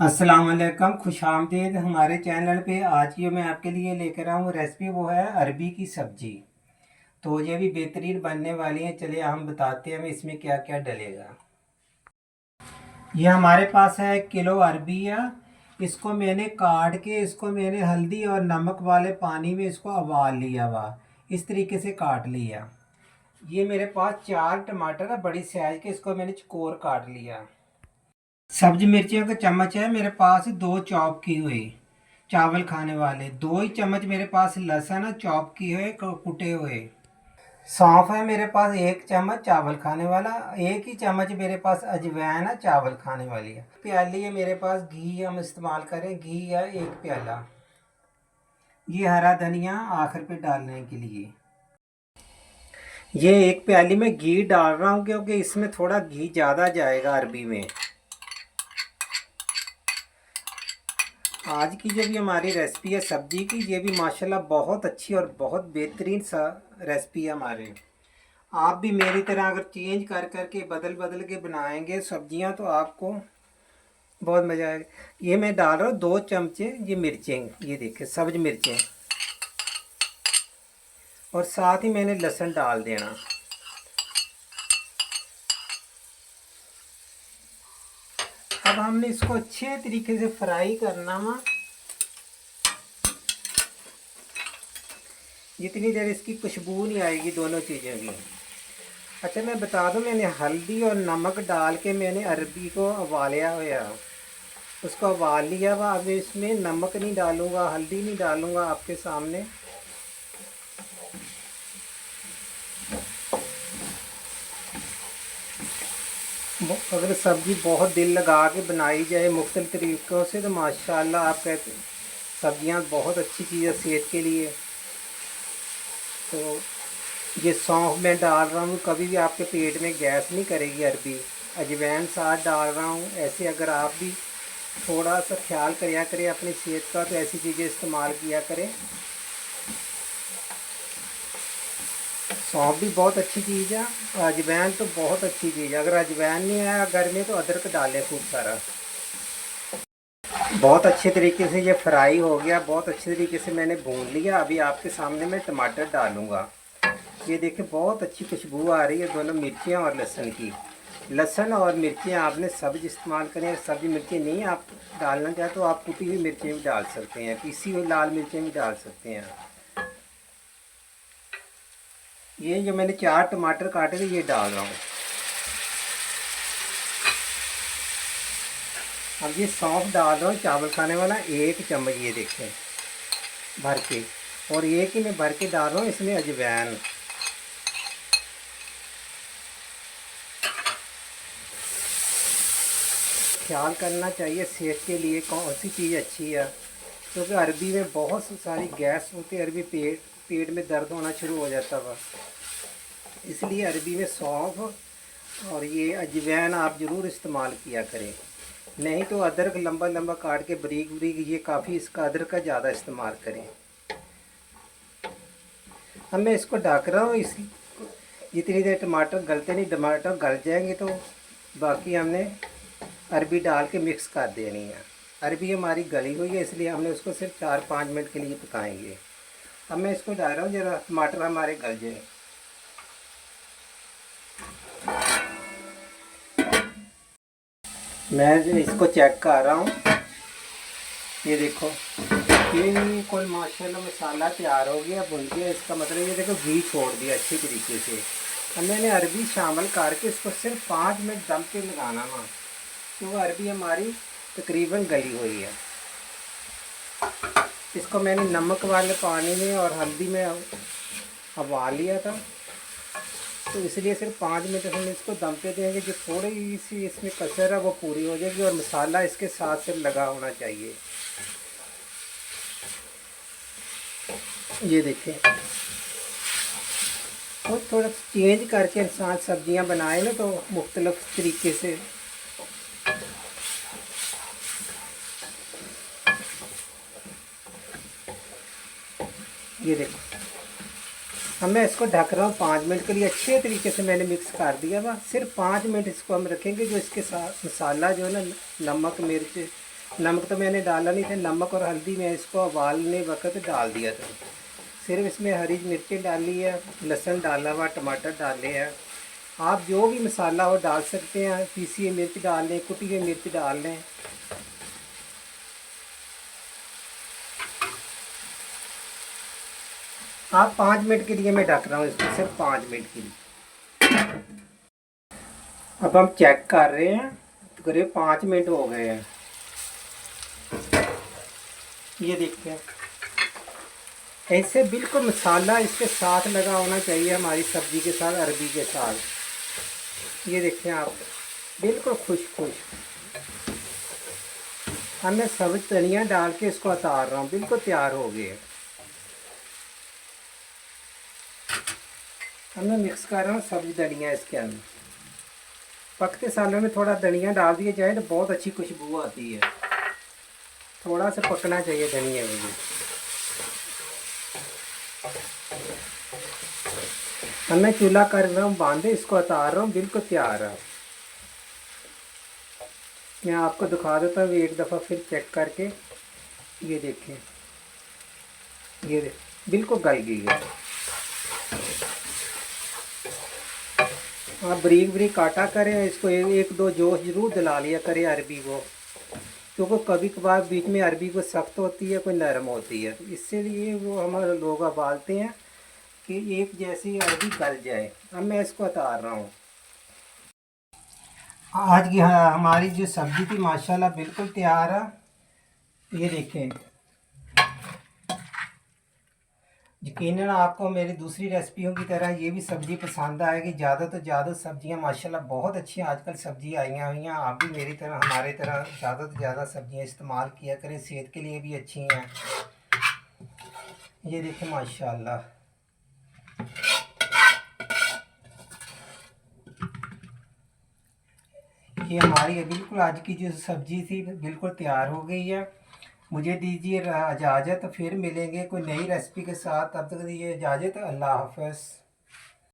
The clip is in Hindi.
अस्सलाम वालेकुम, खुशामदीद हमारे चैनल पे। आज ये मैं आपके लिए लेकर आया हूँ रेसिपी, वो है अरबी की सब्ज़ी। तो ये भी बेहतरीन बनने वाली है। चलिए हम बताते हैं हमें इसमें क्या क्या डलेगा। ये हमारे पास है 1 किलो अरबी है। इसको मैंने काट के इसको मैंने हल्दी और नमक वाले पानी में इसको उबाल लिया हुआ, इस तरीके से काट लिया। ये मेरे पास 4 टमाटर है बड़ी साइज़ के, इसको मैंने चकोर काट लिया। सब्जी मिर्चियों का चम्मच है मेरे पास, 2 चॉप की हुई चावल खाने वाले। 2 ही चम्मच मेरे पास लहसुन है, चॉप की हुए कुटे हुए। सौंफ है मेरे पास 1 चम्मच चावल खाने वाला। 1 ही चम्मच मेरे पास अजवाइन है चावल खाने वाली है। प्याली है मेरे पास घी, हम इस्तेमाल करें घी है 1 प्याला। ये हरा धनिया आखिर पे डालने के लिए। ये 1 प्याली में घी डाल रहा हूँ क्योंकि इसमें थोड़ा घी ज़्यादा जाएगा अरबी में। आज की जो भी हमारी रेसिपी है सब्जी की, ये भी माशाल्लाह बहुत अच्छी और बहुत बेहतरीन सा रेसिपी है हमारी। आप भी मेरी तरह अगर चेंज कर कर के बदल बदल के बनाएंगे सब्जियां तो आपको बहुत मज़ा आएगा। ये मैं डाल रहा हूँ 2 चमचे ये मिर्चें, ये देखिए सब्ज मिर्चें, और साथ ही मैंने लहसुन डाल देना। अब हमने इसको अच्छे तरीके से फ्राई करना वा, जितनी देर इसकी खुशबू नहीं आएगी दोनों चीज़ों की। अच्छा मैं बता दूं, मैंने हल्दी और नमक डाल के मैंने अरबी को उबाला हुआ, उसको उबाल लिया हुआ। अब इसमें नमक नहीं डालूँगा, हल्दी नहीं डालूँगा आपके सामने। अगर सब्ज़ी बहुत दिल लगा के बनाई जाए मुख्तलिफ़ तरीक़ों से तो माशाल्लाह आप कहते सब्ज़ियाँ बहुत अच्छी चीज़ है सेहत के लिए। तो ये सौंफ मैं डाल रहा हूँ, कभी भी आपके पेट में गैस नहीं करेगी अरबी। अजवाइन साथ डाल रहा हूँ। ऐसे अगर आप भी थोड़ा सा ख्याल करिया करें अपनी सेहत का तो ऐसी चीज़ें इस्तेमाल किया करें। सौंफ भी बहुत अच्छी चीज़ है, अजवाइन तो बहुत अच्छी चीज़ है। अगर अजवाइन नहीं है घर में तो अदरक डालें खूब सारा। बहुत अच्छे तरीके से ये फ्राई हो गया, बहुत अच्छे तरीके से मैंने भून लिया। अभी आपके सामने मैं टमाटर डालूँगा। ये देखिए बहुत अच्छी खुशबू आ रही है दोनों मिर्चियाँ और लहसुन की। लहसुन और मिर्चियाँ आपने सब्ज़ इस्तेमाल करें। सब्ज़ी मिर्ची नहीं आप डालना चाहें तो आप कुटी हुई मिर्चें भी डाल सकते हैं, पिसी हुई लाल मिर्चें भी डाल सकते हैं। ये जो मैंने 4 टमाटर काटे थे ये डाल रहा हूँ। अब ये सौंफ डाल रहा हूँ चावल खाने वाला 1 चम्मच, ये देखें भर के। और एक ही मैं भर के डाल रहा हूँ इसमें अजवाइन। ख्याल करना चाहिए सेहत के लिए कौन सी चीज़ अच्छी है, क्योंकि अरबी में बहुत सारी गैस होती है। अरबी पेट में दर्द होना शुरू हो जाता है, इसलिए अरबी में सौंफ और ये अजवाइन आप ज़रूर इस्तेमाल किया करें। नहीं तो अदरक लंबा लंबा काट के बारीक बारीक, ये काफ़ी इसका अदरक का ज़्यादा इस्तेमाल करें। अब मैं इसको ढक रहा हूँ। इसी जितनी देर टमाटर गलते नहीं, टमाटर गल जाएंगे तो बाकी हमने अरबी डाल के मिक्स कर देनी है। अरबी हमारी गली हुई है इसलिए हमने उसको सिर्फ 4-5 मिनट के लिए पकाएंगे। अब मैं इसको डाल रहा हूँ ज़रा टमाटर हमारे गल जाए। मैं इसको चेक कर रहा हूँ, ये देखो ये कोई माशाल्लाह मसाला तैयार हो गया, भुन गया। इसका मतलब ये देखो घी छोड़ दिया अच्छी तरीके से। अब मैंने अरबी शामिल करके इसको सिर्फ 5 मिनट दम पे लगाना वहाँ, क्योंकि अरबी हमारी तकरीबन गली हुई है। इसको मैंने नमक वाले पानी में और हल्दी में उबाल लिया था, तो इसलिए सिर्फ 5 मिनट हम इसको दम पे देंगे। जो थोड़ी सी इसमें कसर है वो पूरी हो जाएगी और मसाला इसके साथ सिर्फ लगा होना चाहिए। ये देखें, और थोड़ा चेंज करके इंसान सब्जियां बनाए ना तो मुख्तलिफ तरीके से। ये देखो, अब मैं इसको ढक रहा हूँ 5 मिनट के लिए। अच्छे तरीके से मैंने मिक्स कर दिया। बस सिर्फ 5 मिनट इसको हम रखेंगे। जो इसके साथ मसाला जो है ना, नमक मिर्च नमक तो मैंने डाला नहीं था, नमक और हल्दी मैं इसको उबालने वक्त डाल दिया था। सिर्फ इसमें हरी मिर्चें डाली है, लहसुन डाला हुआ, टमाटर डाले हैं। आप जो भी मसाला हो डाल सकते हैं, पीसी हुई मिर्च डाल लें, कुटी हुई मिर्च डाल लें। आप 5 मिनट के लिए मैं ढक रहा हूँ इसको, सिर्फ 5 मिनट के लिए। अब हम चेक कर रहे हैं, तो करीब 5 मिनट हो गए हैं। ये देखते हैं, ऐसे बिल्कुल मसाला इसके साथ लगा होना चाहिए, हमारी सब्ज़ी के साथ, अरबी के साथ। ये देखें आप, बिल्कुल खुश। अब मैं सब्ज़ धनिया डाल के इसको उतार रहा हूँ, बिल्कुल तैयार हो गए। अब मैं मिक्स कर रहा हूँ सब्ज़ धनिया इसके अंदर। पकते सालों में थोड़ा धनिया डाल दिया जाए तो बहुत अच्छी खुशबू आती है। थोड़ा सा पकना चाहिए धनिया में भी। अब मैं चूल्हा कर रहा हूँ बांधे, इसको उतार रहा हूँ, बिल्कुल तैयार है। मैं आपको दिखा देता हूँ एक दफ़ा फिर चेक करके। ये देखें, ये बिल्कुल गल गई है। आप बारीक बारीक काटा करें इसको, एक दो जोश ज़रूर दिला लिया करें अरबी को, क्योंकि कभी कभार बीच में अरबी को सख्त होती है, कोई नरम होती है, तो इससे लिए वो हमारे लोग उबालते हैं कि एक जैसी अरबी गल जाए। अब मैं इसको उतार रहा हूँ। आज की हमारी जो सब्ज़ी थी माशाल्लाह बिल्कुल तैयार है। ये देखें, यकीनन आपको मेरी दूसरी रेसिपियों की तरह ये भी सब्ज़ी पसंद आएगी। ज़्यादा तो ज़्यादा सब्ज़ियाँ माशाल्लाह बहुत अच्छी आजकल सब्ज़ी आई हुई हैं। आप भी मेरी तरह, हमारे तरह ज़्यादा से ज़्यादा सब्ज़ियाँ इस्तेमाल किया करें, सेहत के लिए भी अच्छी हैं। ये देखें माशाल्लाह, ये हमारी बिल्कुल आज की जो सब्ज़ी थी बिल्कुल तैयार हो गई है। मुझे दीजिए इजाज़त, फिर मिलेंगे कोई नई रेसिपी के साथ। तब तक दीजिए इजाज़त, अल्लाह हाफ़िज़।